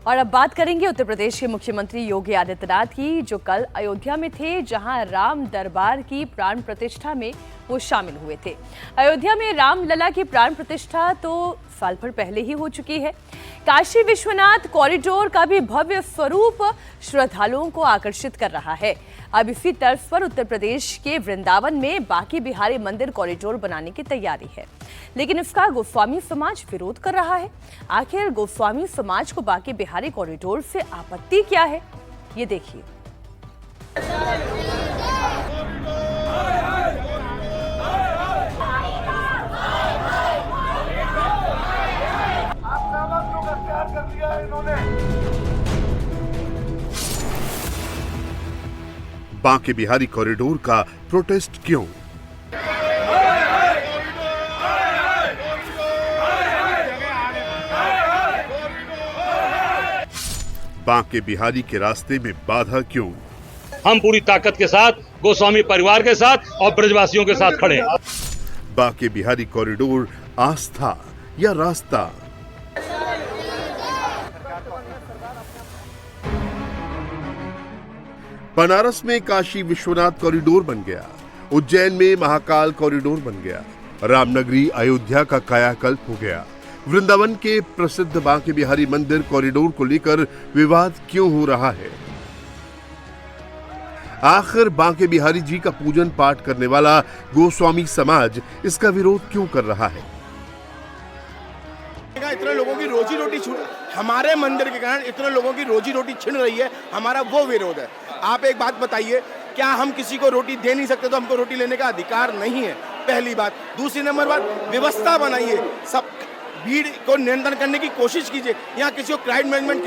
और अब बात करेंगे उत्तर प्रदेश के मुख्यमंत्री योगी आदित्यनाथ की, जो कल अयोध्या में थे, जहां राम दरबार की प्राण प्रतिष्ठा में वो शामिल हुए थे। अयोध्या में रामलला की प्राण प्रतिष्ठा तो साल भर पहले ही हो चुकी है। काशी विश्वनाथ कॉरिडोर का भी भव्य स्वरूप श्रद्धालुओं को आकर्षित कर रहा है। अब इसी तर्ज पर उत्तर प्रदेश के वृंदावन में बांके बिहारी मंदिर कॉरिडोर बनाने की तैयारी है, लेकिन इसका गोस्वामी समाज विरोध कर रहा है। आखिर गोस्वामी समाज को बांके बिहारी कॉरिडोर से आपत्ति क्या है, ये देखिए। बांके बिहारी कॉरिडोर का प्रोटेस्ट क्यों? बांके बिहारी के रास्ते में बाधा क्यों? हम पूरी ताकत के साथ गोस्वामी परिवार के साथ और ब्रजवासियों के साथ खड़े हैं। बांके बिहारी कॉरिडोर आस्था या रास्ता? बनारस में काशी विश्वनाथ कॉरिडोर बन गया, उज्जैन में महाकाल कॉरिडोर बन गया, रामनगरी अयोध्या का कायाकल्प हो गया। वृंदावन के प्रसिद्ध बांके बिहारी मंदिर कॉरिडोर को लेकर विवाद क्यों हो रहा है? आखिर बांके बिहारी जी का पूजन पाठ करने वाला गोस्वामी समाज इसका विरोध क्यों कर रहा है? इतने लोगों की रोजी रोटी हमारे मंदिर के कारण इतने लोगों की रोजी रोटी छिन रही है, हमारा वो विरोध है। आप एक बात बताइए, क्या हम किसी को रोटी दे नहीं सकते तो हमको रोटी लेने का अधिकार नहीं है? पहली बात। दूसरी नंबर बात, व्यवस्था बनाइए, सब भीड़ को नियंत्रण करने की कोशिश कीजिए। यहाँ किसी को क्राउड मैनेजमेंट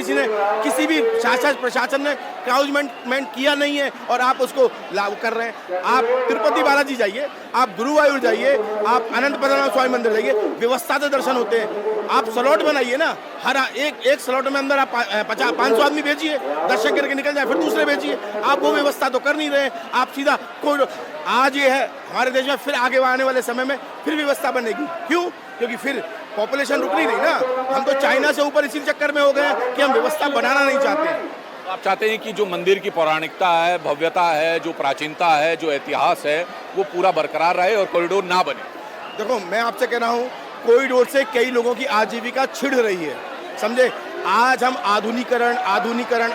किसी भी शासन प्रशासन ने क्राउड मैनेजमेंट किया नहीं है और आप उसको लागू कर रहे हैं। आप तिरुपति बालाजी जाइए, आप गुरुवायूर जाइए, आप अनंत पद्मनाभ स्वामी मंदिर जाइए, व्यवस्था से दर्शन होते हैं। आप स्लॉट बनाइए ना, हर एक स्लॉट में अंदर आप 500 आदमी भेजिए, दर्शन करके निकल जाए, फिर दूसरे भेजिए। आप वो व्यवस्था तो कर नहीं रहे। आप सीधा कोई आज ये है, हमारे देश में फिर आगे आने वाले समय में फिर व्यवस्था बनेगी। क्यों? क्योंकि फिर पॉपुलेशन रुक नहीं रही ना। हम तो चाइना से ऊपर इसी चक्कर में हो गए हैं कि हम व्यवस्था बनाना नहीं चाहते हैं। आप चाहते हैं कि जो मंदिर की पौराणिकता है, भव्यता है, जो प्राचीनता है, जो इतिहास है, वो पूरा बरकरार रहे और कॉरिडोर ना बने। देखो, मैं आपसे कह रहा हूँ, कॉरिडोर से कई लोगों की आजीविका छिड़ रही है, समझे। आज हम आधुनिकरण,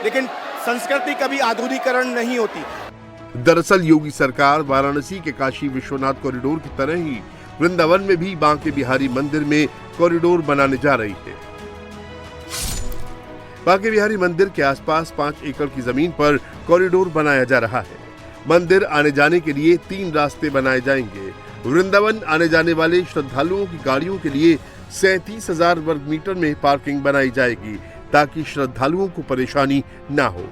लेकिन संस्कृति कभी आधुनिकरण नहीं होती। दरअसल योगी सरकार वाराणसी के काशी विश्वनाथ कॉरिडोर की तरह ही वृंदावन में भी बांके बिहारी मंदिर में कॉरिडोर बनाने जा रही है। बांके बिहारी मंदिर के आसपास 5 एकड़ की जमीन पर कॉरिडोर बनाया जा रहा है। मंदिर आने जाने के लिए 3 रास्ते बनाए जाएंगे। वृंदावन आने जाने वाले श्रद्धालुओं की गाड़ियों के लिए 37,000 वर्ग मीटर में पार्किंग बनाई जाएगी, ताकि श्रद्धालुओं को परेशानी ना हो।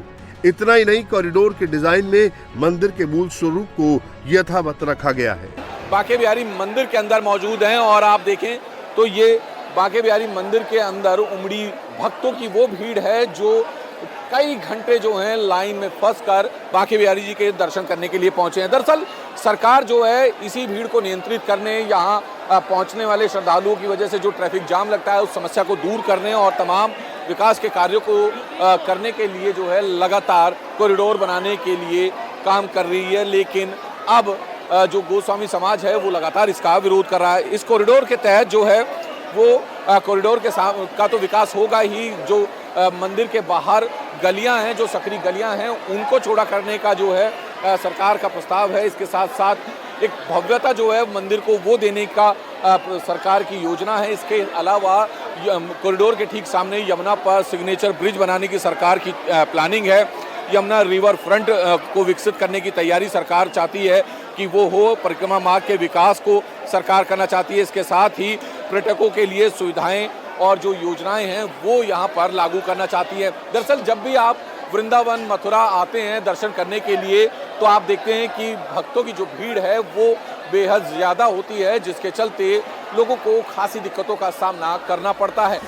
इतना ही नहीं, कॉरिडोर के डिजाइन में मंदिर के मूल स्वरूप को यथावत रखा गया है। बांके बिहारी मंदिर के अंदर मौजूद हैं और आप देखें तो ये बांके बिहारी मंदिर के अंदर उमड़ी भक्तों की वो भीड़ है जो कई घंटे जो हैं लाइन में फंसकर बांके बिहारी जी के दर्शन करने के लिए पहुंचे हैं। दरअसल सरकार जो है इसी भीड़ को नियंत्रित करने, यहाँ पहुंचने वाले श्रद्धालुओं की वजह से जो ट्रैफिक जाम लगता है उस समस्या को दूर करने और तमाम विकास के कार्यों को करने के लिए जो है लगातार कॉरिडोर बनाने के लिए काम कर रही है। लेकिन अब जो गोस्वामी समाज है वो लगातार इसका विरोध कर रहा है। इस कॉरिडोर के तहत जो है वो कॉरिडोर का तो विकास होगा ही, जो मंदिर के बाहर गलियां हैं, जो सकरी गलियां हैं, उनको चौड़ा करने का जो है सरकार का प्रस्ताव है। इसके साथ साथ एक भव्यता जो है मंदिर को वो देने का सरकार की योजना है। इसके अलावा कॉरिडोर के ठीक सामने यमुना पर सिग्नेचर ब्रिज बनाने की सरकार की प्लानिंग है। यमुना रिवर फ्रंट को विकसित करने की तैयारी सरकार चाहती है कि वो हो। परिक्रमा मार्ग के विकास को सरकार करना चाहती है। इसके साथ ही पर्यटकों के लिए सुविधाएं और जो योजनाएं हैं वो यहाँ पर लागू करना चाहती है। दरअसल जब भी आप वृंदावन मथुरा आते हैं दर्शन करने के लिए तो आप देखते हैं कि भक्तों की जो भीड़ है वो बेहद ज़्यादा होती है, जिसके चलते लोगों को खासी दिक्कतों का सामना करना पड़ता है।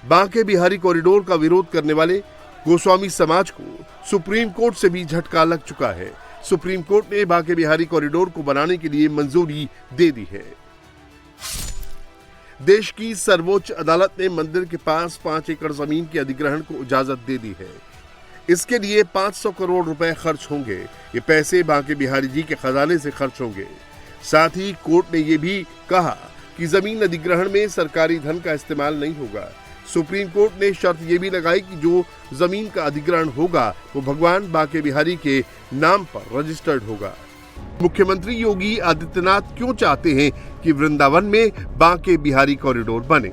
बांके बिहारी कॉरिडोर का विरोध करने वाले गोस्वामी समाज को सुप्रीम कोर्ट से भी झटका लग चुका है। सुप्रीम कोर्ट ने बांके बिहारी कॉरिडोर को बनाने के लिए मंजूरी दे दी है। देश की सर्वोच्च अदालत ने मंदिर के पास 5 एकड़ जमीन के अधिग्रहण को इजाजत दे दी है। इसके लिए 500 करोड़ रुपए खर्च होंगे। ये पैसे बांके बिहारी जी के खजाने से खर्च होंगे। साथ ही कोर्ट ने ये भी कहा कि जमीन अधिग्रहण में सरकारी धन का इस्तेमाल नहीं होगा। सुप्रीम कोर्ट ने शर्त ये भी लगाई कि जो जमीन का अधिग्रहण होगा वो भगवान बांके बिहारी के नाम पर रजिस्टर्ड होगा। मुख्यमंत्री योगी आदित्यनाथ क्यों चाहते हैं कि वृंदावन में बांके बिहारी कॉरिडोर बने?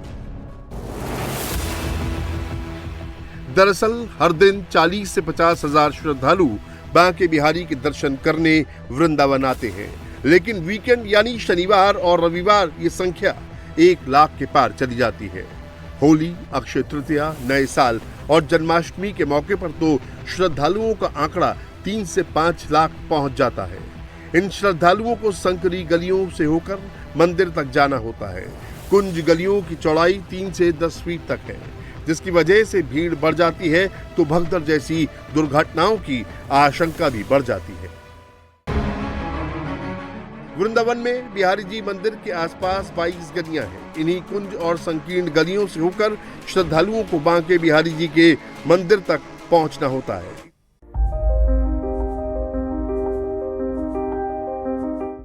दरअसल हर दिन 40 से 50 हजार श्रद्धालु बांके बिहारी के दर्शन करने वृंदावन आते हैं, लेकिन वीकेंड यानी शनिवार और रविवार ये संख्या 1 लाख के पार चली जाती है। होली, अक्षय तृतीया, नए साल और जन्माष्टमी के मौके पर तो श्रद्धालुओं का आंकड़ा 3 से 5 लाख पहुंच जाता है। इन श्रद्धालुओं को संकरी गलियों से होकर मंदिर तक जाना होता है। कुंज गलियों की चौड़ाई 3 से 10 फीट तक है, जिसकी वजह से भीड़ बढ़ जाती है तो भगदड़ जैसी दुर्घटनाओं की आशंका भी बढ़ जाती है। वृंदावन में बिहारी जी मंदिर के आसपास 22 गलियां हैं। इन्हीं कुंज और संकीर्ण गलियों से होकर श्रद्धालुओं को बांके बिहारी जी के मंदिर तक पहुंचना होता है।